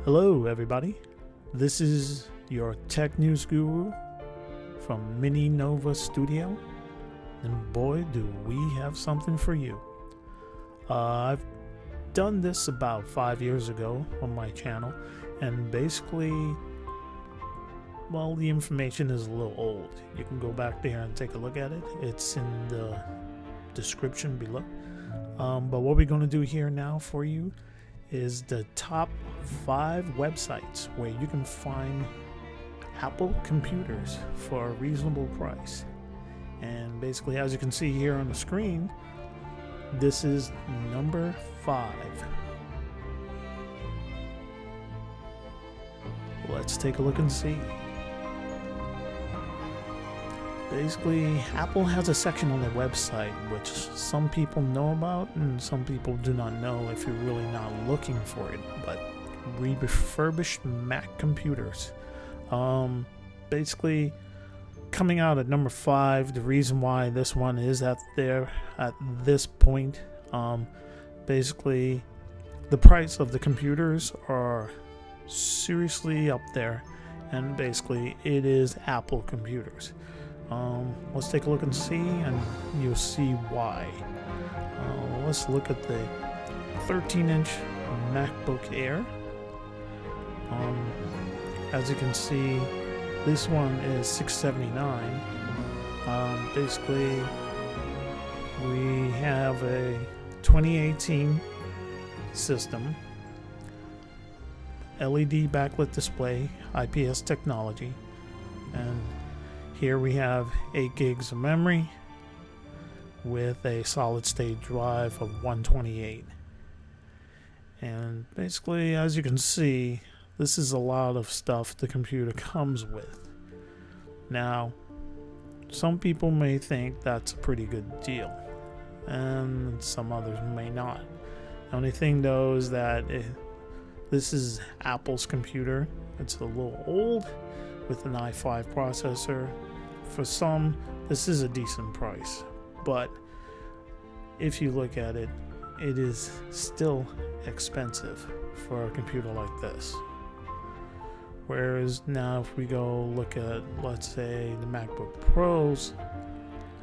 Hello everybody, this is your tech news guru from Mini Nova Studio, and boy do we have something for you. I've done this about 5 years ago on my channel, and basically, well, the information is a little old. You can go back there and take a look at it. It's in the description below. But what we're going to do here now for you is the top 5 websites where you can find Apple computers for a reasonable price. And basically, as you can see here on the screen, this is number 5. Let's take a look and see. Basically, Apple has a section on their website which some people know about and some people do not know if you're really not looking for it, but refurbished Mac computers. Basically, coming out at number 5, the reason why this one is at this point, basically, the price of the computers are seriously up there, and basically, it is Apple computers. Let's take a look and see, and you'll see why. Let's look at the 13-inch MacBook Air. As you can see, this one is $679. Basically, we have a 2018 system, LED backlit display, IPS technology, and here we have 8 gigs of memory with a solid state drive of 128. And basically, as you can see, this is a lot of stuff the computer comes with. Now, some people may think that's a pretty good deal, and some others may not. The only thing though is that this is Apple's computer. It's a little old with an i5 processor. For some, this is a decent price, but if you look at it, it is still expensive for a computer like this. Whereas now if we go look at, let's say, the MacBook Pros,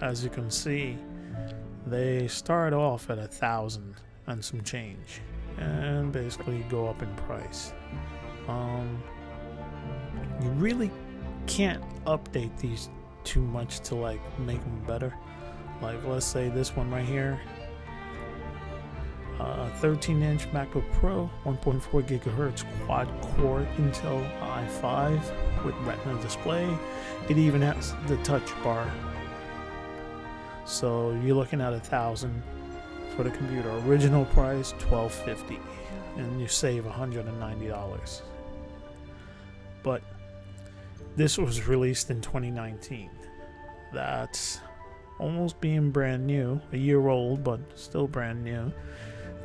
as you can see, they start off at $1,000 and some change, and basically go up in price. You really can't update these too much to like make them better. Like, let's say this one right here, 13-inch MacBook Pro, 1.4 gigahertz quad-core Intel i5 with Retina display. It even has the touch bar. So you're looking at $1,000 for the computer. Original price $1,250, and you save $190. But this was released in 2019. That's almost being brand new, a year old, but still brand new.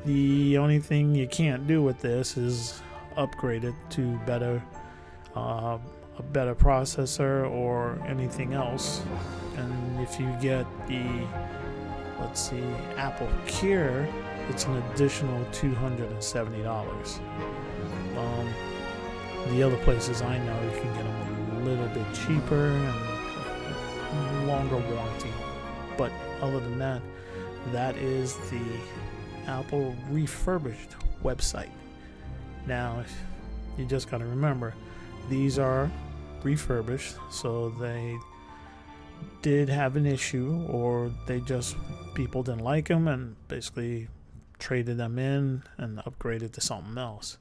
The only thing you can't do with this is upgrade it to a better processor or anything else. And if you get the, let's see, Apple Care, it's an additional $270. The other places I know you can get them a little bit cheaper and longer warranty. But other than that, that is the Apple Refurbished website. Now, you just got to remember, these are refurbished, so they did have an issue, or people didn't like them and basically traded them in and upgraded to something else.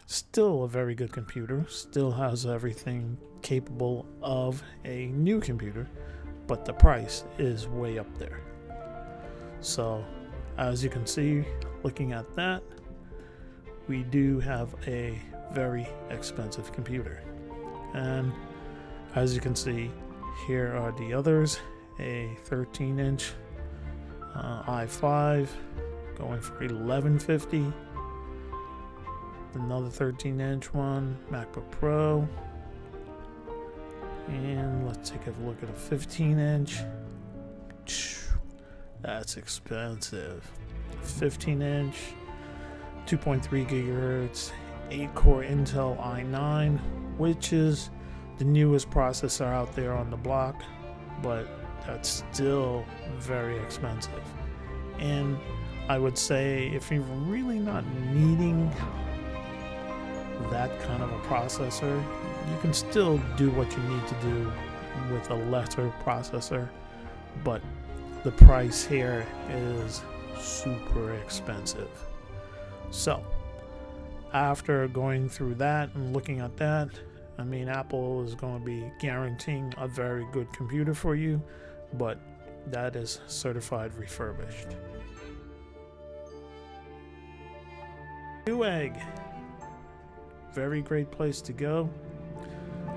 Still a very good computer, still has everything capable of a new computer, but the price is way up there. So, as you can see, looking at that, we do have a very expensive computer. And as you can see, here are the others. A 13-inch i5 going for $1,150. Another 13-inch one, MacBook Pro. And let's take a look at a 15-inch. That's expensive. 15-inch, 2.3 gigahertz, 8-core Intel i9, which is the newest processor out there on the block, but that's still very expensive. And I would say if you're really not needing that kind of a processor, you can still do what you need to do with a lesser processor, but the price here is super expensive. So after going through that and looking at that, I mean, Apple is going to be guaranteeing a very good computer for you, but that is certified refurbished. Newegg, very great place to go.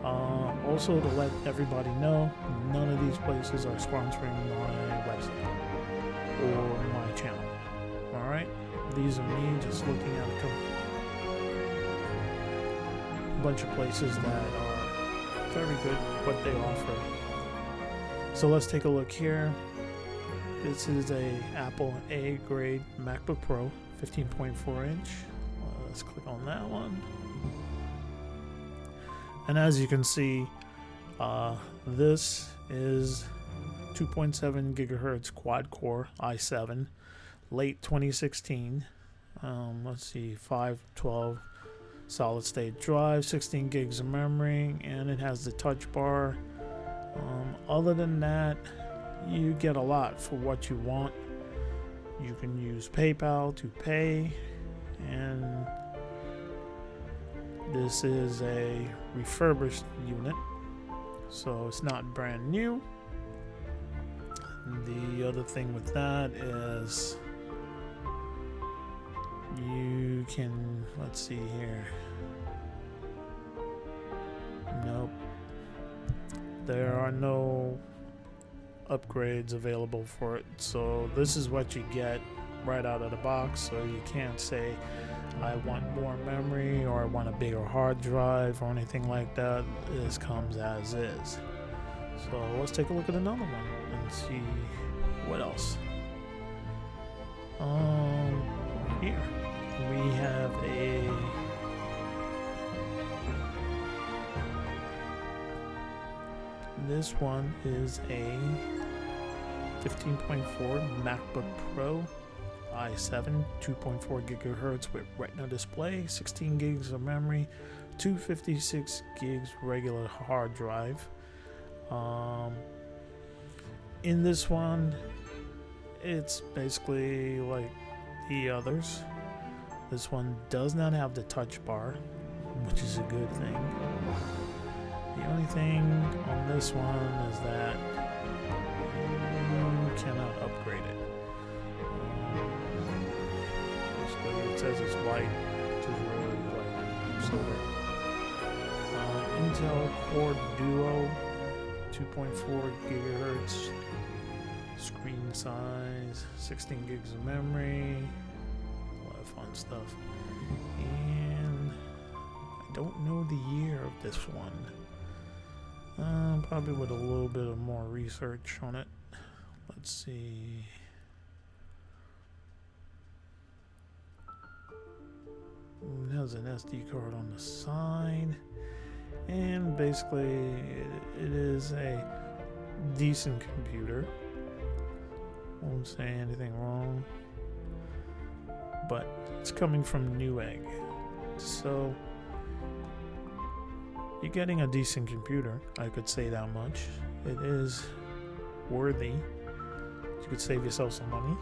Also, to let everybody know, none of these places are sponsoring my website or my channel. Alright? These are me just looking at a bunch of places that are very good, what they offer. So let's take a look here. This is a Apple A grade MacBook Pro, 15.4 inch. Let's click on that one. And as you can see, this is 2.7 gigahertz quad core i7, late 2016. Let's see, 512 solid state drive, 16 gigs of memory, and it has the touch bar. Other than that, you get a lot for what you want. You can use PayPal to pay, and this is a refurbished unit, so it's not brand new. The other thing with that is you can, let's see here. Nope. There are no upgrades available for it, so this is what you get right out of the box. So you can't say I want more memory or I want a bigger hard drive or anything like that. This comes as is. So let's take a look at another one and see what else. Here we have this one is a 15.4 MacBook Pro i7, 2.4 gigahertz with Retina display, 16 gigs of memory, 256 gigs regular hard drive. In this one, it's basically like the others. This one does not have the touch bar, which is a good thing. The only thing on this one is that you cannot upgrade it. Basically, it says it's white, which is really like silver. Intel Core Duo, 2.4 gigahertz, screen size, 16 gigs of memory, a lot of fun stuff. And I don't know the year of this one. Probably with a little bit of more research on it. Let's see. It has an SD card on the side, and basically it is a decent computer. Won't say anything wrong, but it's coming from Newegg, so you're getting a decent computer, I could say that much. It is worthy. You could save yourself some money,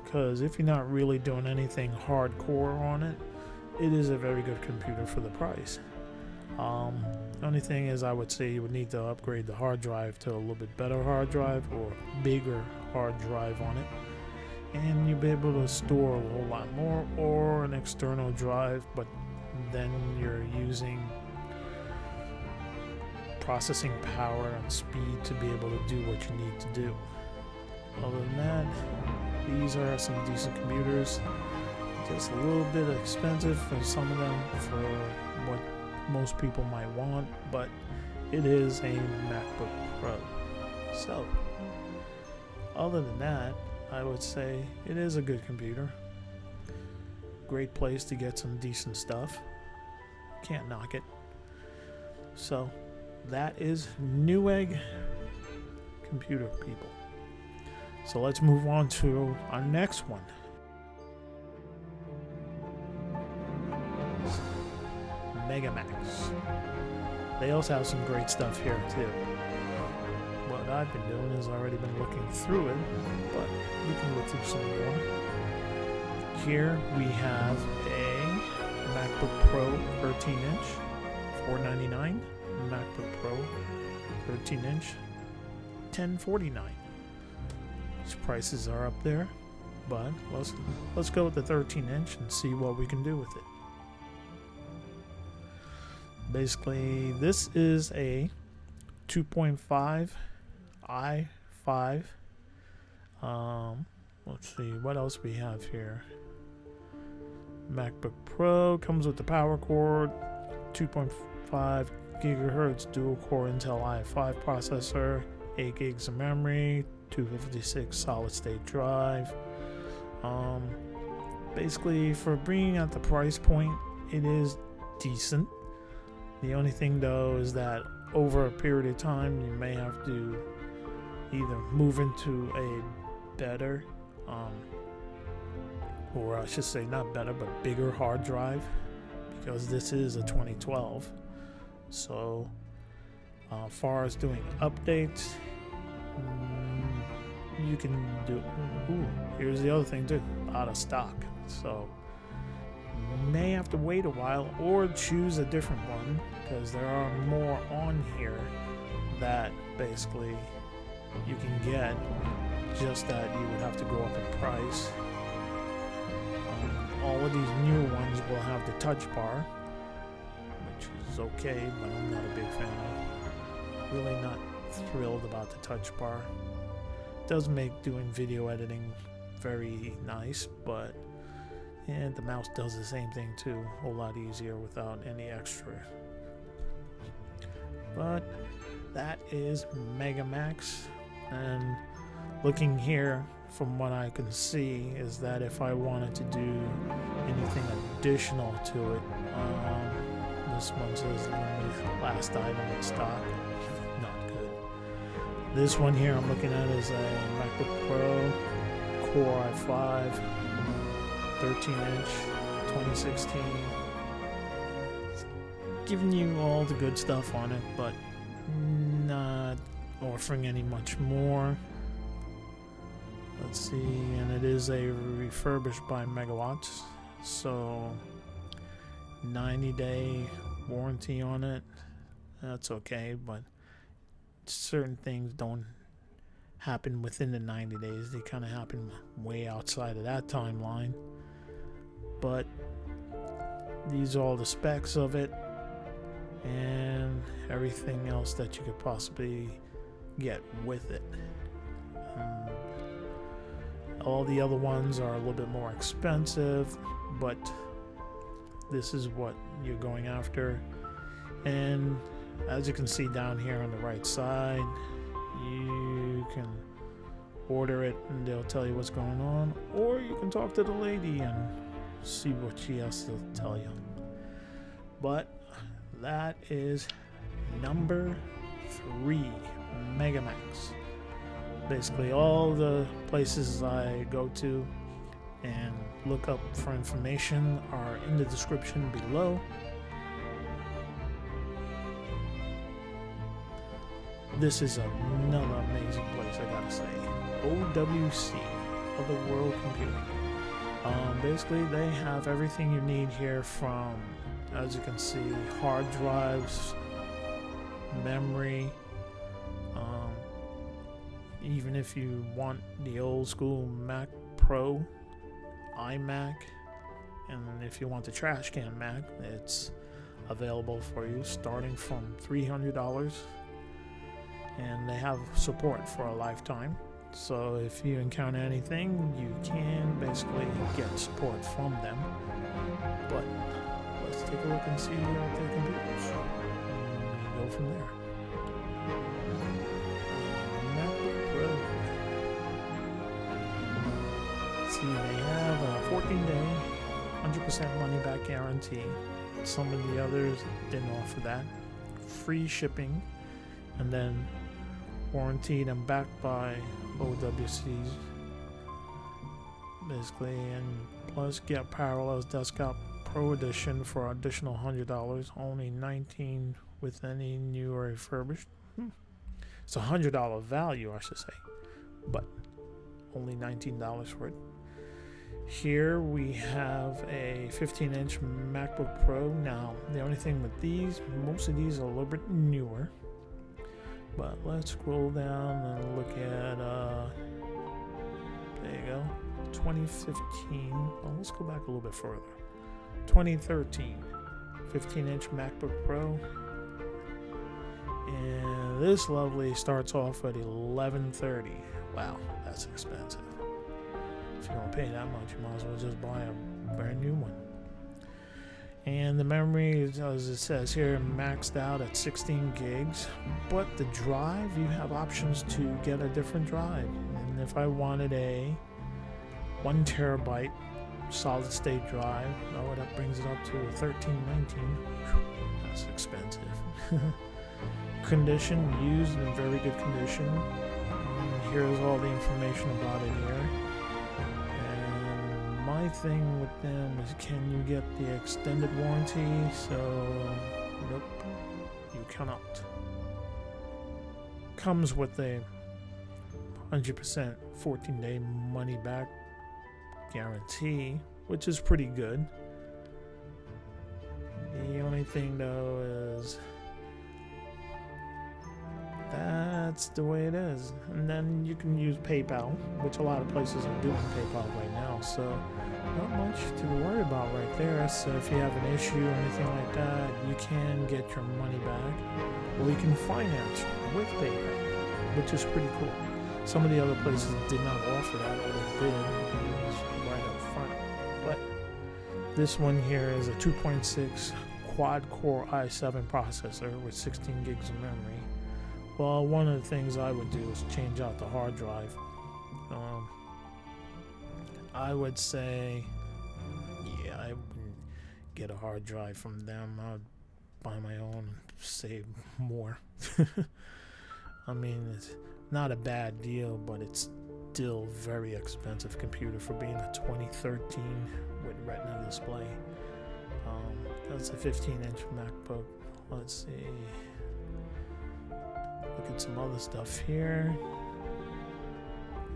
because if you're not really doing anything hardcore on it, it is a very good computer for the price. The only thing is, I would say you would need to upgrade the hard drive to a little bit better hard drive or bigger hard drive on it, and you'll be able to store a whole lot more, or an external drive, but then you're using processing power and speed to be able to do what you need to do. Other than that, these are some decent computers. Just a little bit expensive for some of them for what most people might want, but it is a MacBook Pro. So, other than that, I would say it is a good computer. great place to get some decent stuff. Can't knock it. So that is Newegg computer, people. So let's move on to our next one. Meggitt. They also have some great stuff here too. What I've been doing is already been looking through it, but we can look through some more. Here we have a MacBook Pro 13-inch, $499. MacBook Pro 13-inch, $1049. These prices are up there, but let's go with the 13-inch and see what we can do with it. Basically, this is a 2.5 i5. Let's see what else we have here. MacBook Pro comes with the power cord, 2.5 gigahertz dual core Intel i5 processor, 8 gigs of memory, 256 solid state drive. Basically, for bringing out the price point, it is decent. The only thing though is that over a period of time you may have to either move into a better or I should say not better but bigger hard drive, because this is a 2012. So far as doing updates, you can do here's the other thing too, out of stock. So may have to wait a while or choose a different one, because there are more on here that basically you can get, just that you would have to go up in price. All of these new ones will have the touch bar, which is okay, but I'm not a big fan of. Really not thrilled about the touch bar. It does make doing video editing very nice, but and the mouse does the same thing too, a whole lot easier without any extra. But that is Meggitt. And looking here, from what I can see, is that if I wanted to do anything additional to it, this one says last item in stock. Not good. This one here I'm looking at is a MacBook Pro Core i5. 13-inch, 2016. It's giving you all the good stuff on it, but not offering any much more. Let's see, and it is a refurbished by Meggitt, so 90-day warranty on it. That's okay, but certain things don't happen within the 90 days. They kind of happen way outside of that timeline. But these are all the specs of it and everything else that you could possibly get with it. All the other ones are a little bit more expensive, but this is what you're going after. And as you can see down here on the right side, you can order it and they'll tell you what's going on, or you can talk to the lady and see what she has to tell you. But that is number 3, Meggitt. Basically all the places I go to and look up for information are in the description below. This is another amazing place, I gotta say. OWC, Other World Computing. Basically, they have everything you need here, from, as you can see, hard drives, memory, even if you want the old school Mac Pro, iMac, and if you want the trash can Mac, it's available for you starting from $300, and they have support for a lifetime. So if you encounter anything, you can basically get support from them. But let's take a look and see their computers and go from there. MacBook Pro. Let's see, they have a 14-day 100% money back guarantee. Some of the others didn't offer that. Free shipping, and then warranted and backed by OWC's basically, and plus get Parallels Desktop Pro Edition for additional $100, only $19 with any new or refurbished. It's a $100 value, I should say, but only $19 for it. Here we have a 15-inch MacBook Pro. Now, the only thing with these, most of these are a little bit newer. But let's scroll down and look at, there you go, 2015. Well, let's go back a little bit further. 2013, 15-inch MacBook Pro. And this lovely starts off at $1130. Wow, that's expensive. If you don't pay that much, you might as well just buy a brand new one. And the memory, as it says here, maxed out at 16 gigs. But the drive, you have options to get a different drive. And if I wanted a 1 terabyte solid state drive, oh, that brings it up to $1319. That's expensive. Condition, used in very good condition. And here's all the information about it here. And my thing with them is, can you get the extended warranty? So, nope, you cannot. Comes with a 100% 14-day money back guarantee, which is pretty good. The only thing though is that's the way it is. And then you can use PayPal, which a lot of places are doing PayPal right now, so not much to worry about right there. So if you have an issue or anything like that, you can get your money back, or you can finance with PayPal, which is pretty cool. Some of the other places did not offer that, or they did. It was right up front. But this one here is a 2.6 quad-core i7 processor with 16 gigs of memory. Well, one of the things I would do is change out the hard drive. I would say, yeah, I wouldn't get a hard drive from them. I would buy my own and save more. I mean, it's not a bad deal, but it's still very expensive computer for being a 2013 with Retina display. That's a 15-inch MacBook. Let's see. Look at some other stuff here.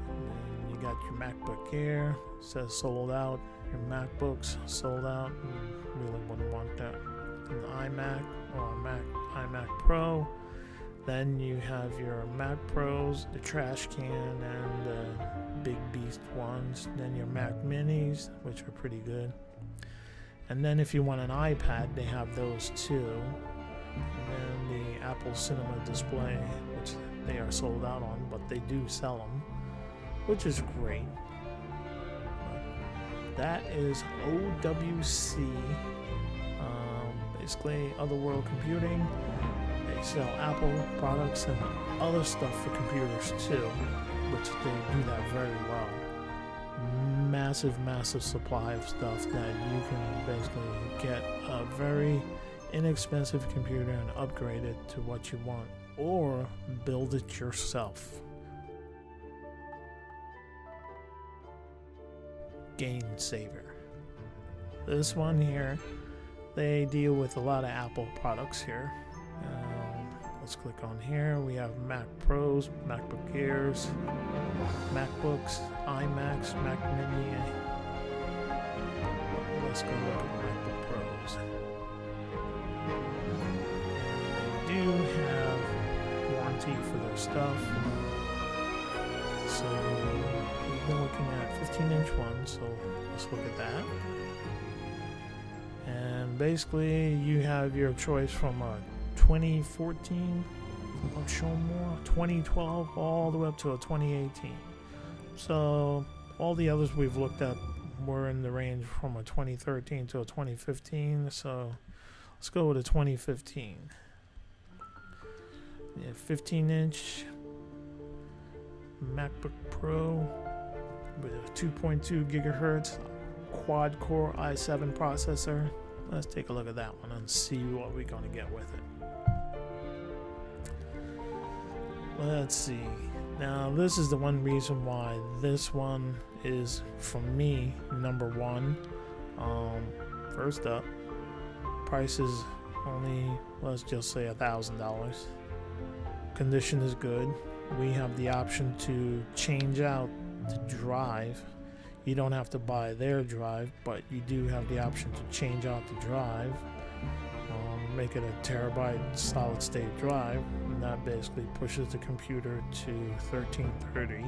And you got your MacBook Air. It says sold out. Your MacBooks sold out. Really wouldn't want that. An iMac or a iMac Pro. Then you have your Mac Pros, the trash can, and the big beast ones. Then your Mac Minis, which are pretty good. And then if you want an iPad, they have those too. And the Apple Cinema display, which they are sold out on, but they do sell them, which is great. But that is OWC, basically Otherworld Computing. They sell Apple products and other stuff for computers too, which they do that very well. Massive supply of stuff that you can basically get a very inexpensive computer and upgrade it to what you want, or build it yourself. Game Saver. This one here, they deal with a lot of Apple products here. Let's click on here. We have Mac Pros, MacBook Airs, MacBooks, iMacs, Mac Mini. Let's go look at MacBook Pros. They do have warranty for their stuff. So we've been looking at 15-inch ones, so let's look at that. And basically you have your choice from a 2014, I'll show more, 2012, all the way up to a 2018. So all the others we've looked at were in the range from a 2013 to a 2015. So let's go with a 2015. Yeah, 15-inch MacBook Pro with a 2.2 gigahertz quad core i7 processor. Let's take a look at that one and see what we're going to get with it. Let's see. Now this is the one reason why this one is, for me, number one. First up, price is only, let's just say, $1,000. Condition is good. We have the option to change out the drive. You don't have to buy their drive, but you do have the option to change out the drive, make it a terabyte solid state drive, and that basically pushes the computer to 1330.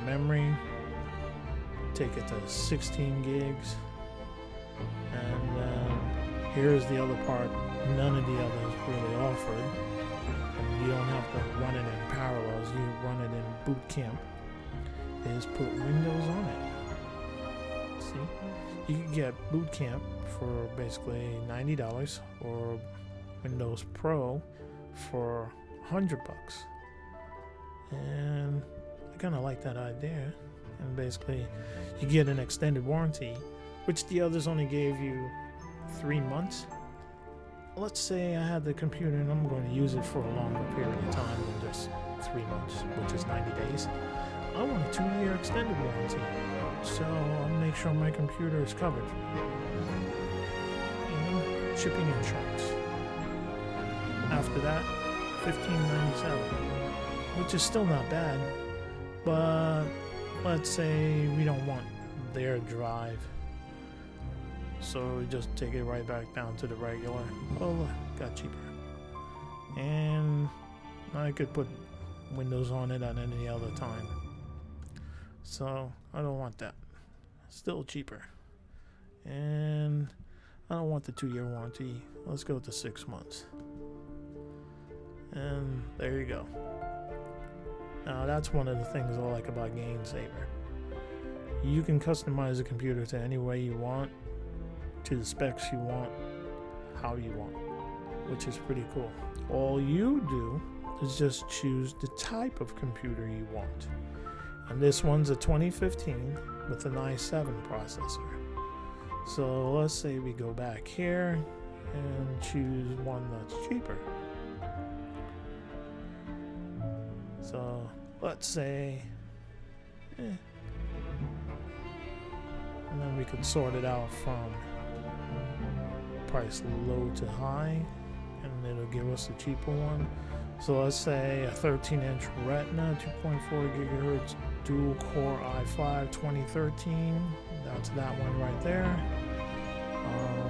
Memory, take it to 16 gigs, and then here's the other part none of the others really offered, and you don't have to run it in parallels, you run it in boot camp, is put Windows on it. See, you can get boot camp for basically $90 or Windows Pro for $100, and I kind of like that idea. And basically you get an extended warranty, which the others only gave you 3 months. Let's say I had the computer and I'm going to use it for a longer period of time than just 3 months, which is 90 days. I want a 2-year extended warranty, so I'll make sure my computer is covered. And shipping insurance. After that, $15.97, which is still not bad, but let's say we don't want their drive, so we just take it right back down to the regular. Oh, look, got cheaper. And I could put Windows on it at any other time, so I don't want that. Still cheaper. And I don't want the 2-year warranty. Let's go to 6 months. And there you go. Now that's one of the things I like about GameSaver. You can customize the computer to any way you want, to the specs you want, how you want, which is pretty cool. All you do is just choose the type of computer you want. And this one's a 2015 with an i7 processor. So let's say we go back here and choose one that's cheaper. So let's say, and then we could sort it out from price low to high, and it'll give us a cheaper one. So let's say a 13-inch Retina, 2.4 gigahertz, dual core i5 2013. That's that one right there.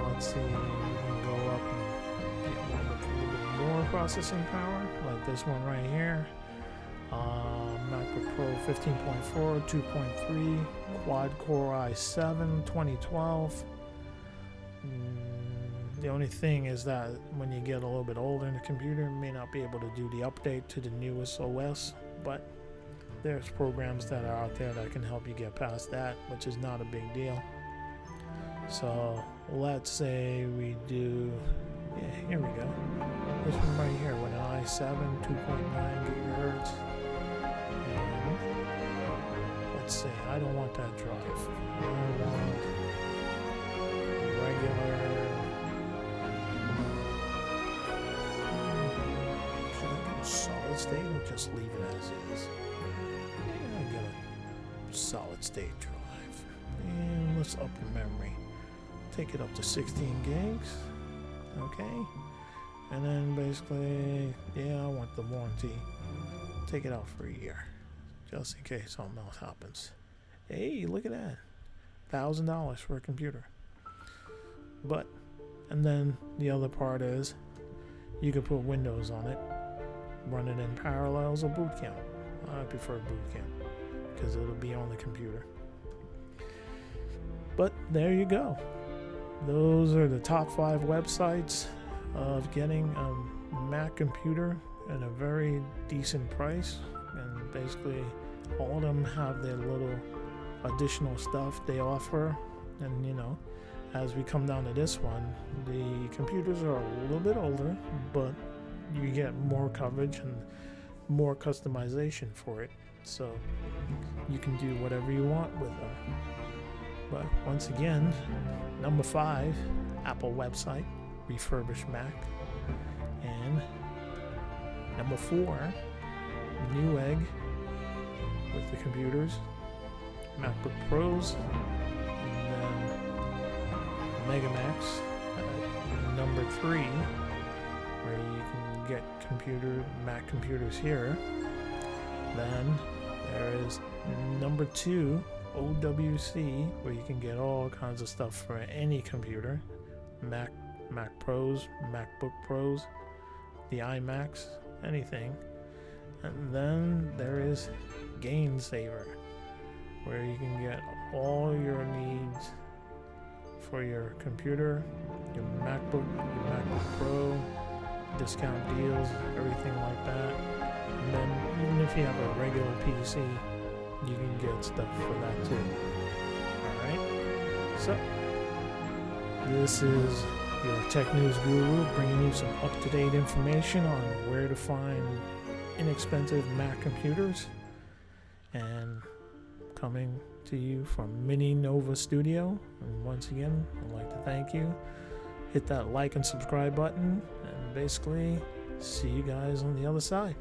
Let's see, we can go up and get one with a little bit more processing power, like this one right here. MacBook Pro 15.4, 2.3, quad core i7 2012. The only thing is that when you get a little bit older in the computer, you may not be able to do the update to the newest OS, but there's programs that are out there that can help you get past that, which is not a big deal. So let's say we do, yeah, here we go. This one right here with an i7 2.9 gigahertz. And let's say I don't want that drive. I want regular. Should I go solid state or just leave it as is? I got a solid state drive. And let's up the memory. Take it up to 16 gigs. Okay. And then basically, yeah, I want the warranty. Take it out for a year, just in case something else happens. Hey, look at that. $1,000 for a computer. But, and then the other part is, you can put Windows on it, run it in Parallels or Boot Camp. I prefer Boot Camp, because it'll be on the computer. But there you go. Those are the top 5 websites of getting a Mac computer at a very decent price, and basically all of them have their little additional stuff they offer. And you know, as we come down to this one, the computers are a little bit older, but you get more coverage and more customization for it, so you can do whatever you want with them. But once again, number 5, Apple website, Refurbished Mac. And number 4, Newegg with the computers, MacBook Pros, and then Meggitt number 3, where you can get Mac computers here. Then there is number 2, OldWC, where you can get all kinds of stuff for any computer, Mac Pros, MacBook Pros, the iMacs, anything. And then there is Gainsaver, where you can get all your needs for your computer, your MacBook Pro, discount deals, everything like that. And then even if you have a regular PC, you can get stuff for that too. Alright, so this is your Tech News Guru bringing you some up-to-date information on where to find inexpensive Mac computers, and coming to you from Mini Nova Studio. And once again, I'd like to thank you. Hit that like and subscribe button, and basically see you guys on the other side.